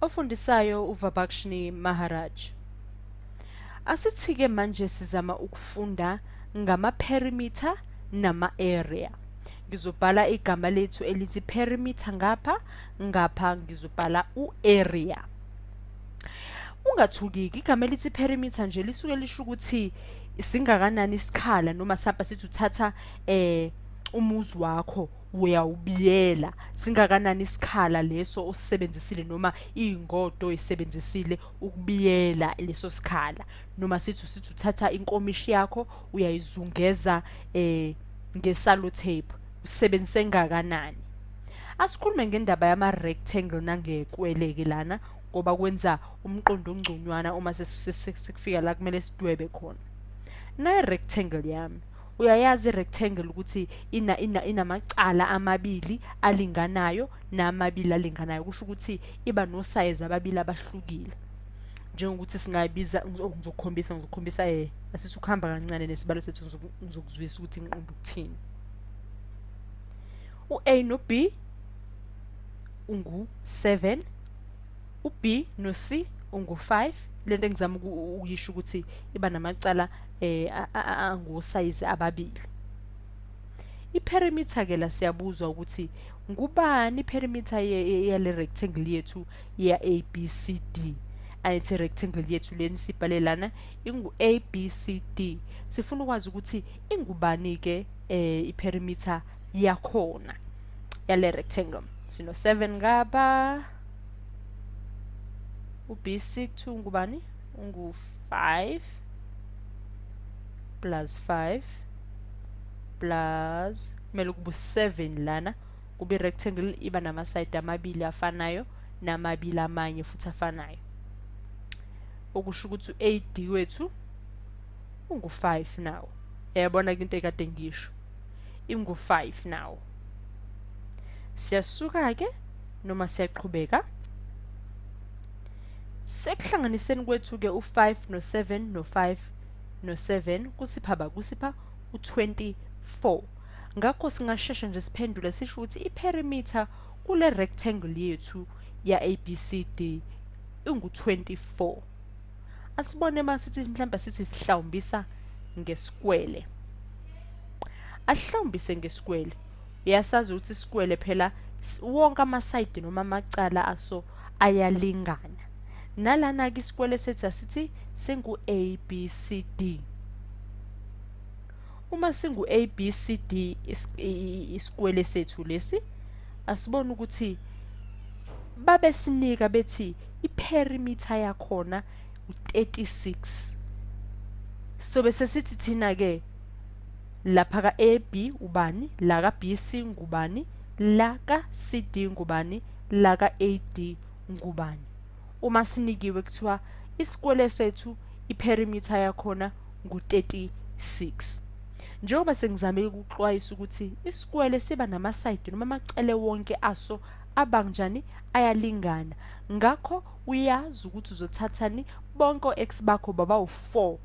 Ofundisayo uVabakshini Maharaj. Asithi-ke manje sizama ukufunda ngama-perimeter nama-area. Ngizobhala igama lethu elithi perimeter ngapha ngizobhala u-area. Ungathukiki, igama elithi perimeter nje lisuke lisho ukuthi singakanani isikhala noma sapa sithi uthatha umuzi wakho uyawubiyela singakanani isikhala leso osebenzisile noma ingodo oyisebenzisile ukubiyela leso sikhala noma sithi uthatha inkomishi yakho uyayizungeza ngesalo tape usebenzise ngakanani. Asikhulume ngendaba yama rectangle nangekweleke lana ngoba kwenza umqondo ongconywana uma sekufika la kumele sidwebe khona. Na rectangle yami uyayazi rectangle ukuthi inamacala amabili alinganayo namabili alinganayo kusho ukuthi iba no size ababili abahlukile. Njengokuthi singayibiza ngizokukhombisa asithi ukuhamba kancane nesibalo sethu ngizokuzwisa ukuthi ngiqonda ukuthini. U-A no B ungu-7, u-B no C ungu-5. Lento engizama ukuyisho ukuthi iba namacala angosayizi ababili. I-perimeter ke la siyabuzwa ukuthi ngubani i-perimeter yale rectangle yethu ya ABCD. Ayithi rectangle yethu leni sibhale lana ingu ABCD. Sifuna ukwazi ukuthi ingubani ke i-perimeter yakhona yale rectangle. Sino 7 ngapha. U-B6 ngubani? Ungu-5 plus 5 plus kumele kube 7 lana kube i-rectangle iba namasayidi amabili afanayo namabili amanye futhi afanayo. Okusho ukuthi u-AD wethu ungu-5 nawo. Yabona into ekade ngisho. Ingu-5 nawo. Siyasuka ke noma siyaqhubeka. Sekuhlanganiseni kwethu ke u5 no7 no5 no7 kusipha u24. Ngakho singashesha nje siphendule sisho ukuthi i-perimeter kule rectangle yethu ya ABCD ingu24. Asibone masithi mhlawumbe sithi sihlawumbisa ngesikwele. Asihlawumbise ngesikwele. Uyasazi ukuthi isikwele phela wonke amasayidi noma amacala aso ayalingana. Nalana ke isikwele sethu asithi singu ABCD. Uma singu ABCD isikwele sethu lesi asibona ukuthi babe sinika bethi i-perimeter yakhona u36. So bese sithi thina ke lapha ka AB ubani, la ka BC ngubani, la ka CD ngubani, la ka AD ngubani. Uma sinikiwe kuthiwa isikwele sethu i-perimeter yakhona ngu36. Njengoba sengizame ukuxwayisa ukuthi isikwele siba namasayidi noma amacele wonke aso abanjani ayalingana. Ngakho uyazi ukuthi uzothathani bonke o-x bakho baba u4.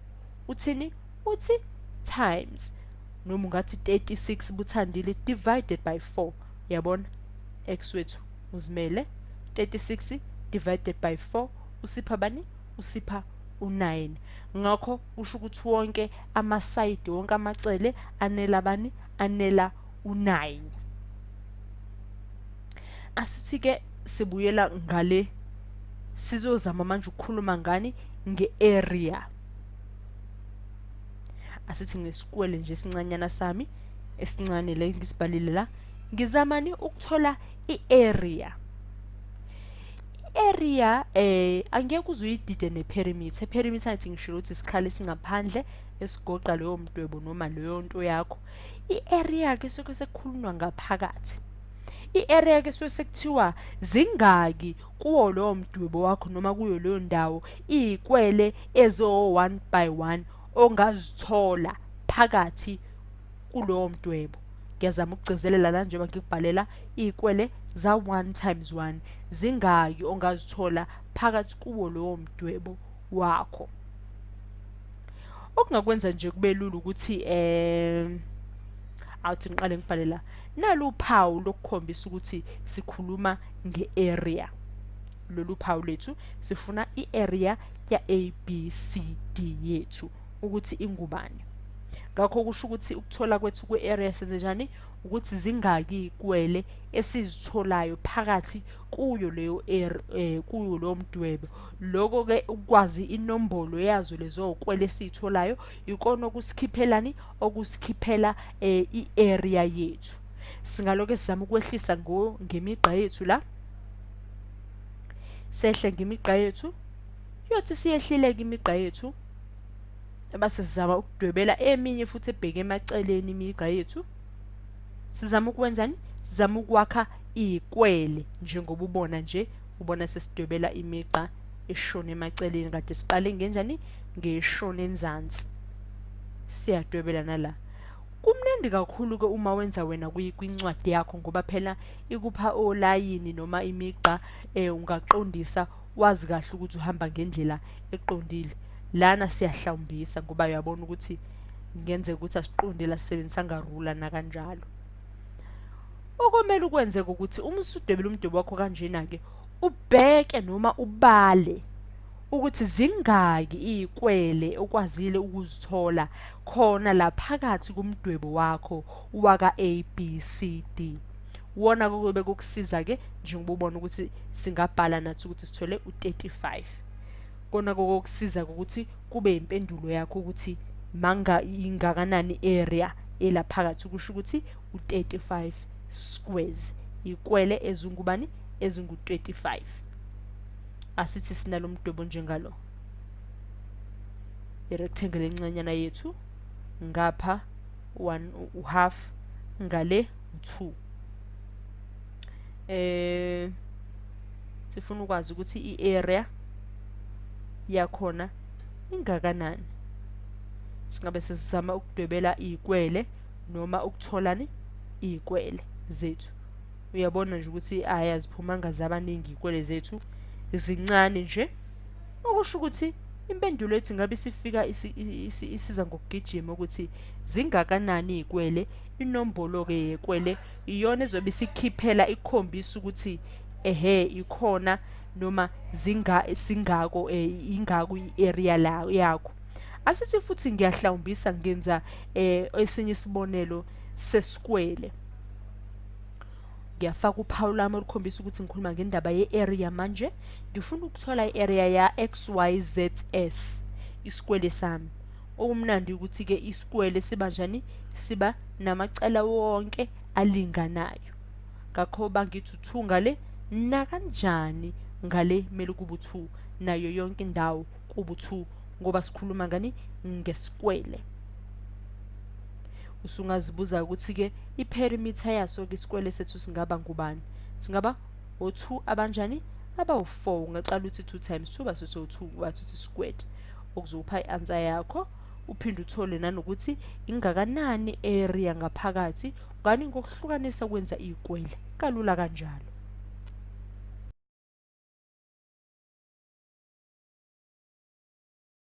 Uthini? Uthi times noma ungathi 36 buthandile divided by 4. Yabona? X wethu uzimele 36 divided by 4 usipha bani? Usipha u9. Ngakho usho ukuthi wonke amasayidi wonke amacele anela bani? Anela u9. Asithi ke sibuyela ngale sizozama manje ukukhuluma ngani ngearea. Asithi ngesikwele nje sincanyana sami esincane le ngisibhalile la ngizamani ukuthola iarea. Area angeke uzuyidide neperimeter. Perimeter ngithi ngisho ukuthi isikhala singaphandle esigoqa leyo mdwebo noma leyo nto yakho. I-area ke soke sekukhulunywa ngaphakathi. I-area ke sekuthiwa zingaki kuwo lo mdwebo wakho noma kuyo leyo ndawo izikwele ezo 1 by 1 ongazithola phakathi kulo mdwebo. Ngiyazama ukugcizelela la njengoba ngikubhalela izikwele za 1 times 1 zingaki ongazithola phakathi kuwo lo mdwebo wakho. Okungakwenza nje kube lula ukuthi awuthi ngiqale ngibhalela nalo uphawu lokukhombisa ukuthi sikhuluma ngearea. lolu phawu lethu sifuna i-area ya ABCD yethu ukuthi ingubani. Ngakho kusho ukuthi ukuthola kwethu kwe-area senze njani ukuthi zingaki ikwele esizitholayo phakathi kuyo leyo kuyo lo mdwebo. Lokho ke ukwazi inombolo yazo lezo kwele esizitholayo ikona okusikhiphelani okusikhiphela i-area yethu. Singaloke sizama ukwehlisa ngemigqa yethu la. Sehle ngemigqa yethu yothi siyehlile imigqa yethu base sizama ukudwebela eminye futhi ebheke emaceleni imigqa yethu. Sizama ukwenzani? Sizama ukwakha ikwele njengoba ubona nje, ubona sesidwebela imigqa eshona emaceleni kade siqale ngenjani ngeshona enzansi. Siyadwebela nala. Kumnandi kakhulu ke uma wenza wena kwincwadi yakho ngoba phela ikupha olayini noma imigqa ungaqondisa wazi kahle ukuthi uhamba ngendlela eqondile. Lana siyahlawumbisa ngoba uyabona ukuthi ngenzeka ukuthi asiqondile asebenzisa ngarula na kanjalo. Okomele ukwenze ukuthi uma usudwebela umdwebo wakho kanjena ke ubheke noma ubale ukuthi zingaki ikwele okwazile ukuzithola khona la phakathi kumdwebo wakho waka ABCD. Wona kube kukusiza ke njengoba ubona ukuthi singabhala nathi ukuthi sithole u35. Kona kokusiza ukuthi kube impendulo yakho ukuthi manga ingakanani area elaphakathi kusho ukuthi u35 squares ikwele ezingubani ezingu25. Asithi sinalo mdwebo njengalo. I-rectangle encanyana yethu ngapha 1 u-half ngale u2. Sifuna ukwazi ukuthi i-area yakhona ingakanani. Singabe sesizama ukudwebela ikwele noma ukutholani ikwele zethu. Uyabona nje ukuthi ayaziphumanga zabaningi ikwele zethu zincane nje. Okusho ukuthi impendulo yethu ngabe sifika isiza ngokugijima ukuthi zingakanani ikwele. Inombolo ke yekwele iyona ezobe isikhiphela ikhombisa ukuthi ikhona noma singako ingako i-area la yakho. Asithi futhi ngiyahlawumbisa ngenza esinye isibonelo sesikwele. Ngiyafaka uphawu lami olukhombisa ukuthi ngikhuluma ngendaba ye-area manje. Ngifuna ukuthola i-area ya XYZS isikwele sami. Okumnandi ukuthi ke isikwele siba njani siba namacala wonke alinganayo. Ngakho bangithi 2 ngale na kanjani ngale mele kuba 2 nayo yonke indawo kuba 2 ngoba sikhuluma ngani ngesikwele. Usungazibuza ukuthi ke iperimeter yaso ke isikwele sethu singaba ngubani? Singaba o2 abanjani abawu4. Ungaqala uthi 2 times 2 basuthi o2 bathuthi squared okuzopha i-answer yakho. Uphinde uthole nanokuthi ingakanani area ngaphakathi ngani ngokuhlukanisa kwenza ikwele kalula kanjalo.